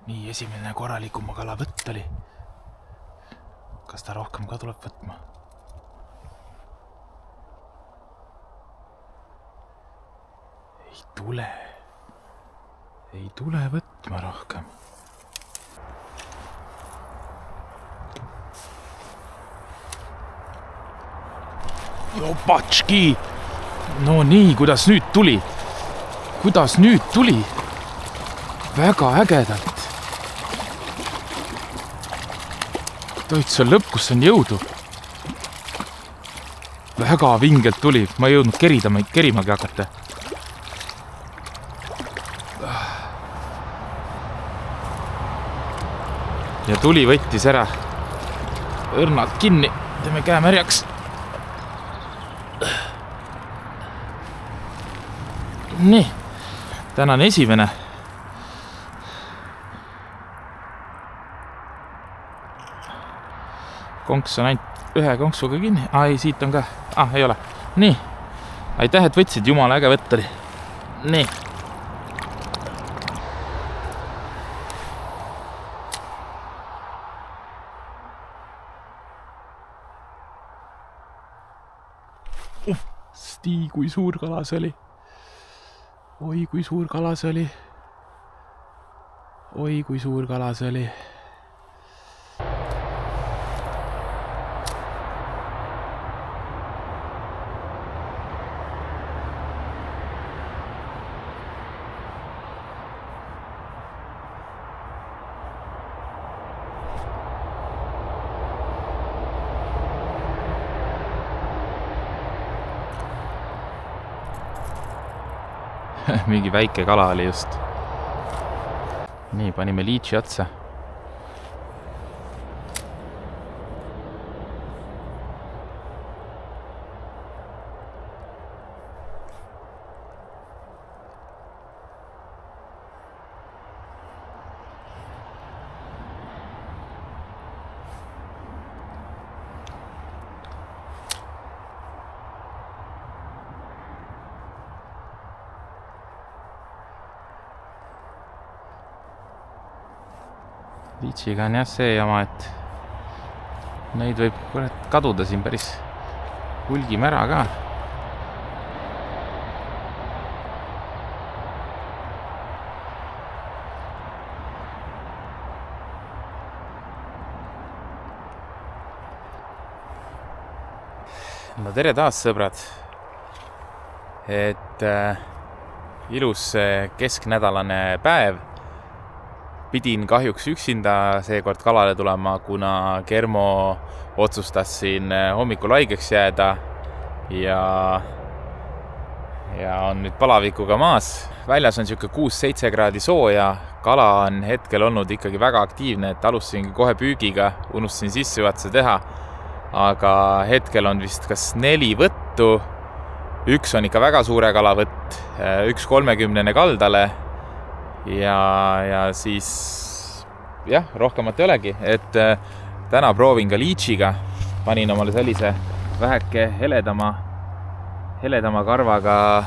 Nii esimene korralikuma kalavõtt oli. Kas ta rohkem ka tuleb võtma? Ei tule võtma rohkem. Jopatški! No nii, kuidas nüüd tuli? Väga ägedalt. Toits on lõpp, kus on jõudu. Väga vingelt tuli. Ma ei jõudnud kerimagi hakata. Ja tuli võttis ära. Õrnalt kinni. Teeme käe märjaks. Nii. Tänane esimene. Konks on ainult ühe konksuga kinni. Ei, siit on ka. Ei ole. Nii. Aitäh, et võtsid. Jumala äge võtt oli. Nii. Stii, kui suur kala see oli. Oi, kui suur kala see oli. Mingi väike kala oli just. Nii, panime liitsi otsa. Liitsiga on jah see jama, et neid võib kaduda siin päris hulgimära ka. No tere taas, sõbrad. Et ilus kesknädalane päev. Pidin kahjuks üksinda seekord kalale tulema, kuna Germo otsustas siin hommikul haigeks jääda ja on nüüd palavikuga maas. Väljas on siuke 6-7 kraadi sooja. Kala on hetkel olnud ikkagi väga aktiivne, et alustasin kohe püügiga, unustasin sissejuhatuse teha. Aga hetkel on vist kas 4 võttu. Üks on ikka väga suure kalavõtt, üks 30 kaldale. Ja siis jah, rohkemat ei olegi, et täna proovin ka liitsiga. Panin omale sellise väheke heledama karvaga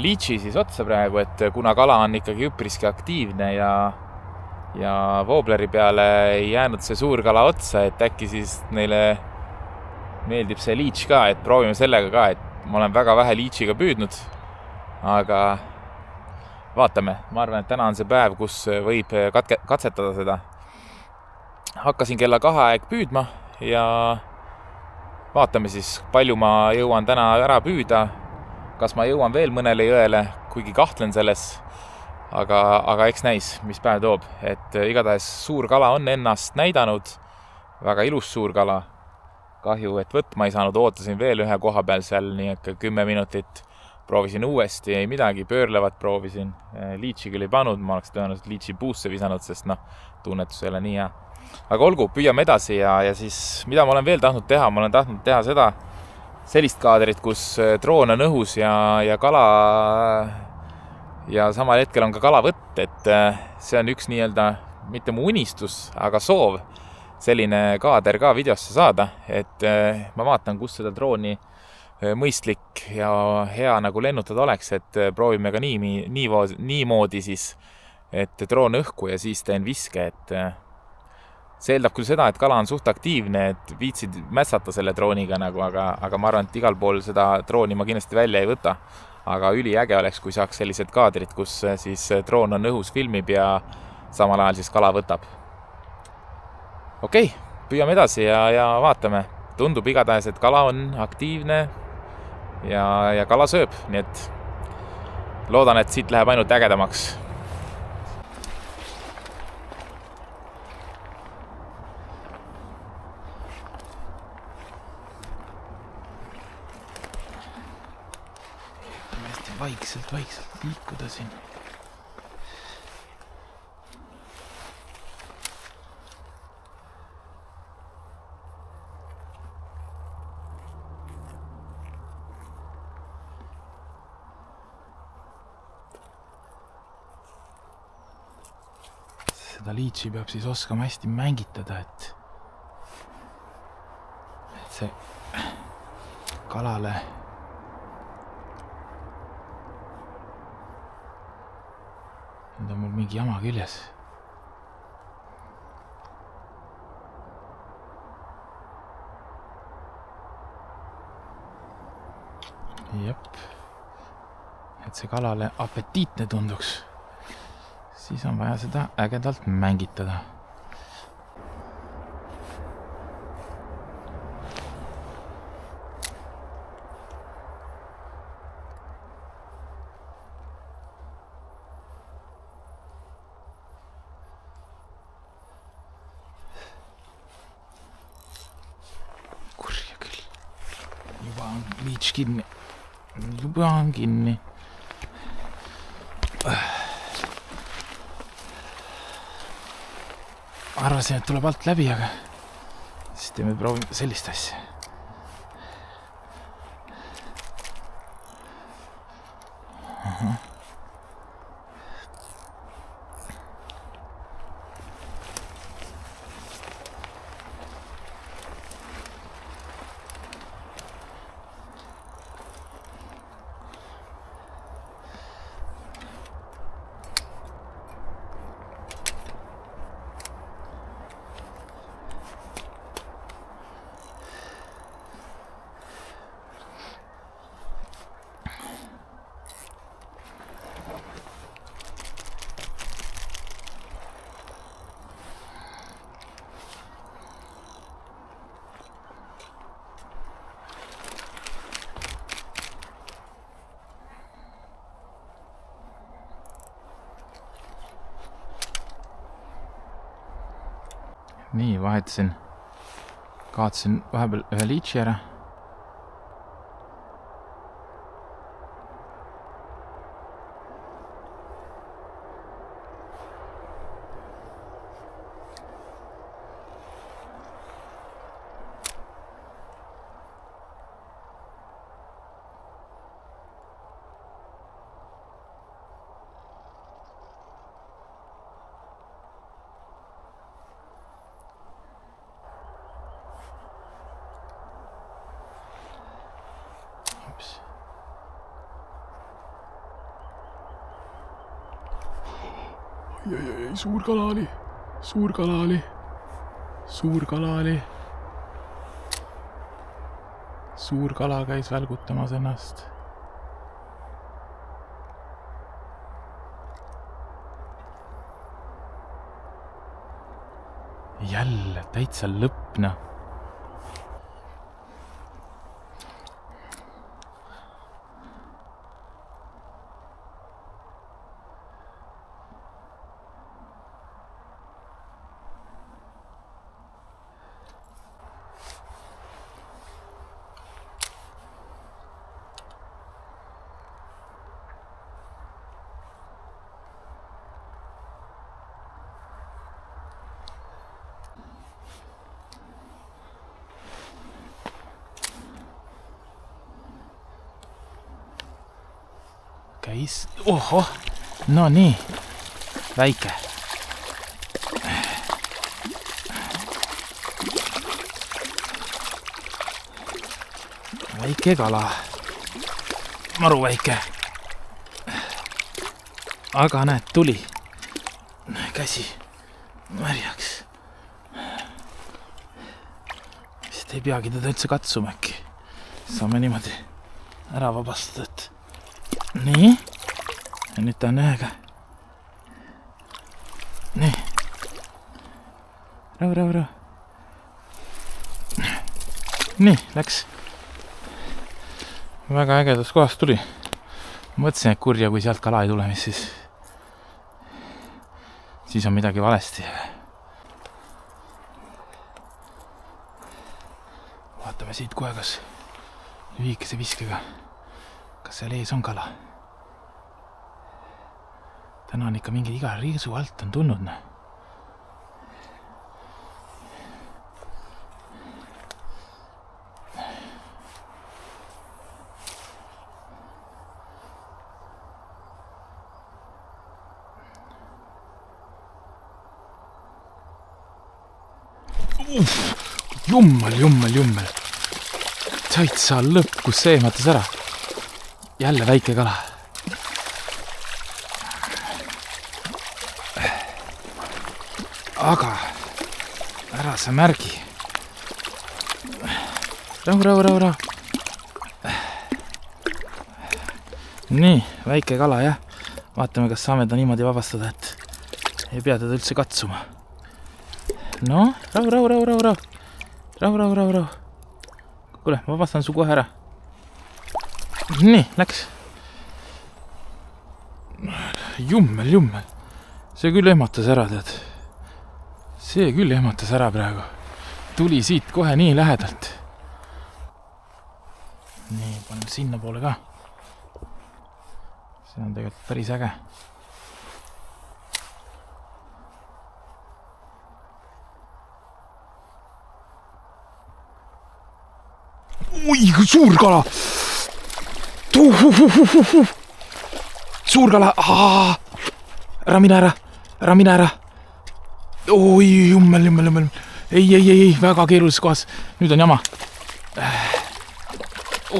liitsi siis otsa praegu, et kuna kala on ikkagi üpriski aktiivne ja voobleri peale ei jäänud see suur kala otsa, et äkki siis neile meeldib see liits ka, et proovime sellega ka, et ma olen väga vähe liitsiga püüdnud, aga vaatame, ma arvan, et täna on see päev, kus võib katsetada seda. Hakkasin kella 2 aeg püüdma ja vaatame siis, palju ma jõuan täna ära püüda. Kas ma jõuan veel mõnele jõele, kuigi kahtlen selles, aga eks näis, mis päev toob. Et igatahes suur kala on ennast näidanud, väga ilus suur kala. Kahju, et võtma ei saanud, ootasin veel ühe koha peal seal nii 10 minutit. Proovisin uuesti, ei midagi, pöörlevat proovisin. Liitsi küll ei pannud, ma oleks tõenäoliselt liitsi puusse visanud, sest tunnetus ei ole nii hea. Aga olgu, püüame edasi ja siis, mida ma olen veel tahtnud teha? Ma olen tahtnud teha sellist kaadrit, kus droon on õhus ja kala ja samal hetkel on ka kalavõtt, et see on üks nii-öelda, mitte mu unistus, aga soov selline kaader ka videosse saada, et ma vaatan, kus seda drooni mõistlik ja hea nagu lennutada oleks, et proovime ka niimoodi siis et droon õhku ja siis teen viske, et see eeldab küll seda, et kala on suht aktiivne, et viitsid mässata selle drooniga nagu, aga ma arvan, et igal pool seda drooni ma kindlasti välja ei võta. Aga üliäge oleks, kui saaks sellised kaadrid, kus siis droon on õhus, filmib ja samal ajal siis kala võtab. Okei, püüame edasi ja vaatame. Tundub igatahes, et kala on aktiivne ja kala sööb, nii et loodan, et siit läheb ainult ägedamaks. Vaikselt liikuda siin. Seda liitsi peab siis oskama hästi mängitada, et see kalale nüüd on mul mingi jama küljes. Jep. Et see kalale apetiitne tunduks. Siis on vaja seda ägedalt mängitada. Liits kinni. Juba on kinni. Arvasin, et tuleb alt läbi, aga siis teeme proovime sellist asja. Aha. Nii, kaotasin vahepeal ühe liitsi ära. Ei, suur kala oli. Suur kala käis välgutamas ennast. Jälle täitsa lõpna. Käis, oho, no nii, väike. Väike kala, maru väike. Aga näed, tuli. käsi märjaks. Vist ei peagi teda üldse katsuma äkki. Saame niimoodi ära vabastada, et nii. Ja nüüd ta on ühega. Nii. Rahu. Nii, läks. Väga ägedas kohast tuli. Mõtlesin, et kurja, kui sealt kala ei tule, mis siis on midagi valesti. Vaatame siit kohe, kas lühikese viskega, kas seal ees on kala. Täna on ikka mingi iga riisu alt on tulnud. Jummel. Täitsa lõpp, kus see ehmatas ära. Jälle väike kala. Aga ära sa märgi. Rahu. Nii, väike kala, jah. Vaatame, kas saame ta niimoodi vabastada, et ei pea teda üldse katsuma. No, rahu. Kuule, ma vabastan su kohe ära. Nii, läks. Jummel. See küll ehmatas ära, tead. See küll ehmatas ära praegu. Tuli siit kohe nii lähedalt. Nii, paneme sinna poole ka. See on tegelikult päris äge. Oi, suur kala! Suur kala! Ära mine ära! Oi, jummel. Ei, väga keerulises kohas. Nüüd on jama.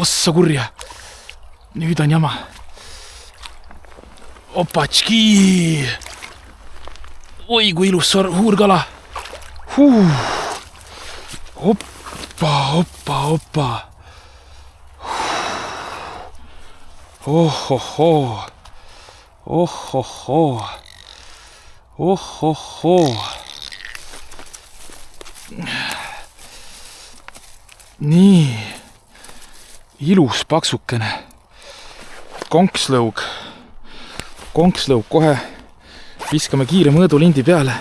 Ossa kurja. Nüüd on jama. Opatški! Oi, kui ilus suur kala. Oppa. Ohohoo. Nii. Ilus paksukene. Konkslõug kohe. Viskame kiire mõõdulindi peale.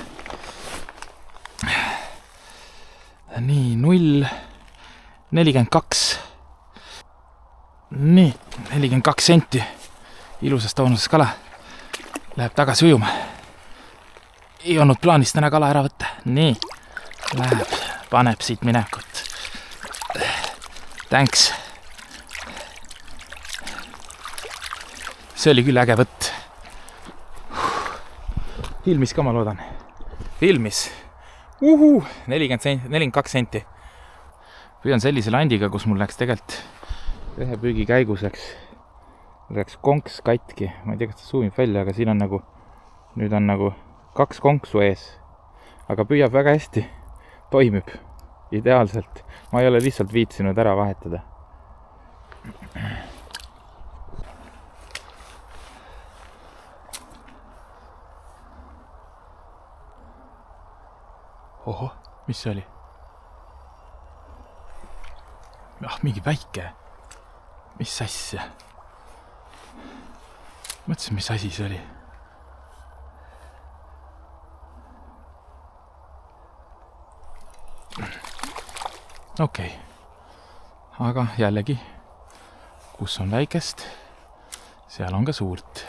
Nii, 0,42. Nii, 42 senti. Ilusast toonusest kala. Läheb tagasi ujuma. Ei olnud plaanis täna kala ära võtta. Nii, läheb, paneb siit minekut. Thanks. See oli küll äge võtt. Filmis ka, ma loodan. Filmis. 42 senti. Püüan sellise landiga, kus mul läks tegelikult ühe püügi käigus läks konks katki. Ma ei tea, kas ta suumib välja, aga siin on nüüd on 2 konksu ees. Aga püüab väga hästi. Toimib ideaalselt. Ma ei ole lihtsalt viitsinud ära vahetada. Oho, mis see oli? Mingi väike. Mis asja? Mõtlesin, mis asi see oli. Okei. Aga jällegi, kus on väikest, seal on ka suurt.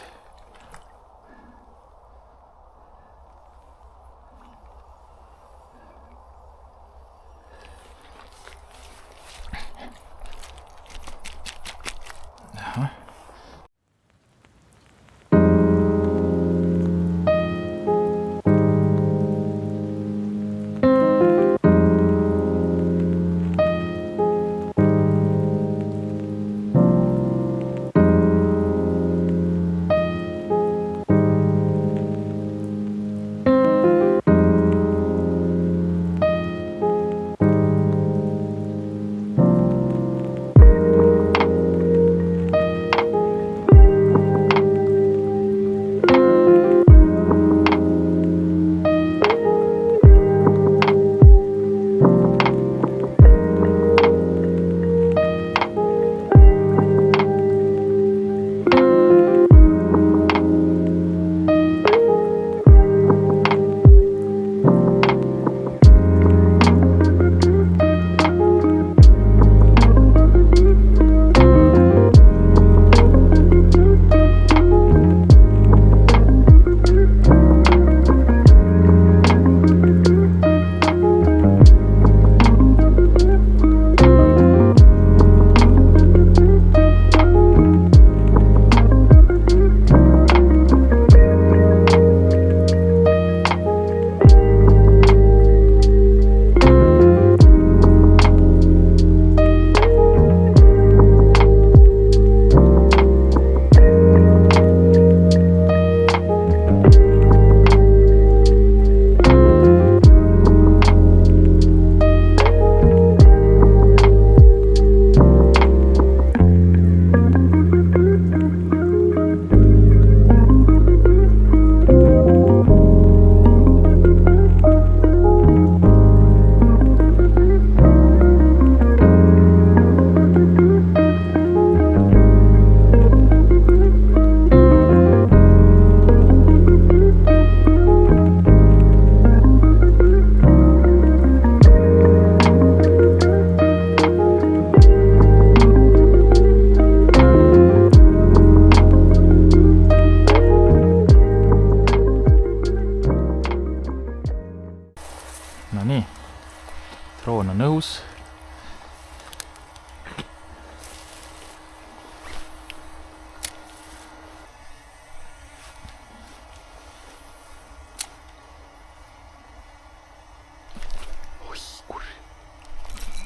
nõus.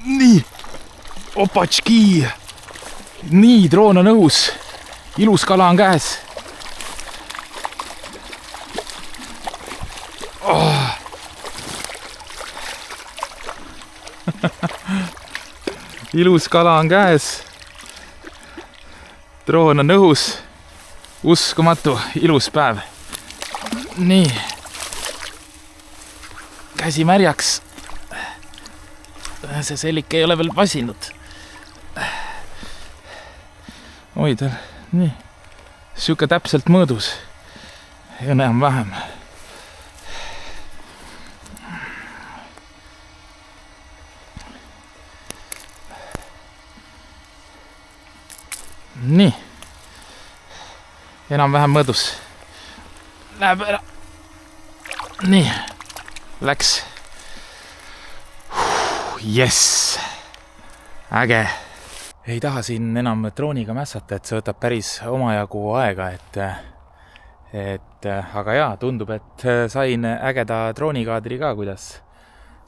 Nii, opatški. Nii, droon on õhus. Ilus kala on käes. Oh. Ilus kala on käes. Droon on õhus. Uskumatu, ilus päev. Nii. Käsi märjaks. See sellik ei ole veel vasinud. Oi, nii. Siuke täpselt mõõdus. Enam vähem. Nii. Enam-vähem mõõdus. Läheb ära. Nii. Läks. Jess. Äge. Ei taha siin enam drooniga mässata, et see võtab päris omajagu aega, aga jaa, tundub, et sain ägeda droonikaadri ka, kuidas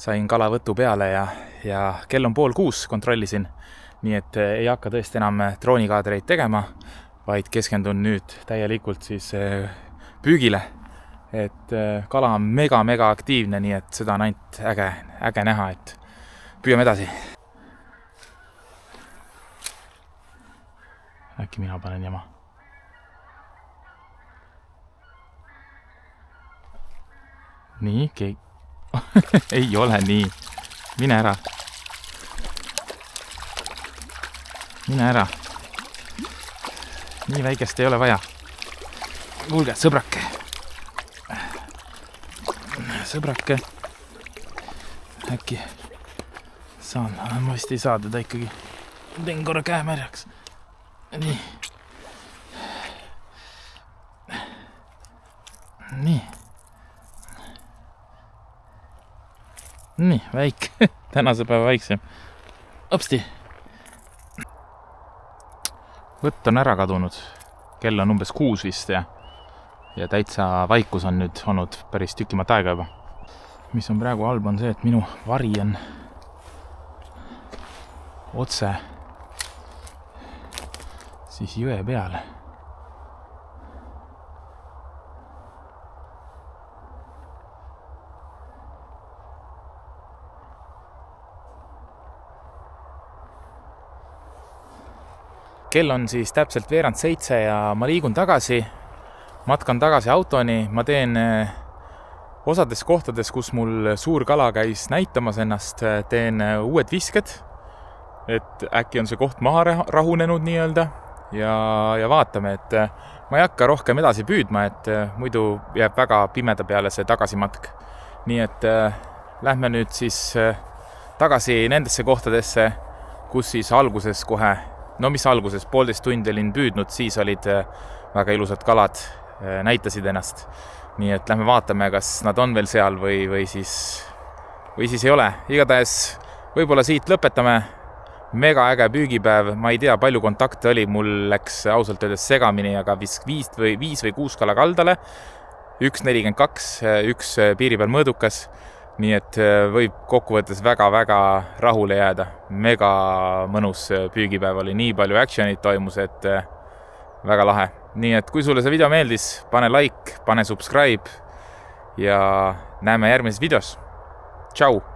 sain kalavõtu peale ja kell on 5:30, kontrollisin. Nii et ei hakka tõesti enam droonikaadreid tegema, vaid keskendun nüüd täielikult siis püügile. Et kala on mega aktiivne, nii et seda on ainult äge näha, et püüame edasi. Äkki mina panen jama. Nii, ei ole nii. Mine ära. Mine ära. Nii väikest ei ole vaja. Kuulge, sõbrake. Sõbrake. Äkki saan, ma vist ei saa teda ikkagi. Teen korra käe märjaks. Nii. Nii. Nii, väike. Tänase päeva väiksem. Õpsti. Võtt on ära kadunud. Kell on umbes 6 vist ja täitsa vaikus on nüüd olnud päris tükimat aega juba. Mis on praegu halb on see, et minu vari on otse siis jõe peale. Kell on siis täpselt 6:30 ja ma liigun tagasi, matkan tagasi autoni, ma teen osades kohtades, kus mul suur kala käis näitamas ennast, teen uued visked, et äkki on see koht maha rahunenud nii-öelda ja vaatame, et ma ei hakka rohkem edasi püüdma, et muidu jääb väga pimeda peale see tagasimatk. Nii et lähme nüüd siis tagasi nendesse kohtadesse, kus siis alguses kohe, no mis alguses, 1,5 tundi olin püüdnud, siis olid väga ilusad kalad, näitasid ennast. Nii et lähme vaatame, kas nad on veel seal või siis ei ole. Igatahes võib-olla siit lõpetame. Mega äge püügipäev, ma ei tea, palju kontakte oli, mul läks ausalt öeldes segamini, aga 5 või 6 kala kaldale, 1,42, 1 piiri peal mõõdukas, nii et võib kokkuvõttes väga rahule jääda. Mega mõnus püügipäev oli, nii palju actionit toimus, et väga lahe. Nii et kui sulle see video meeldis, pane like, pane subscribe ja näeme järgmises videos. Tšau!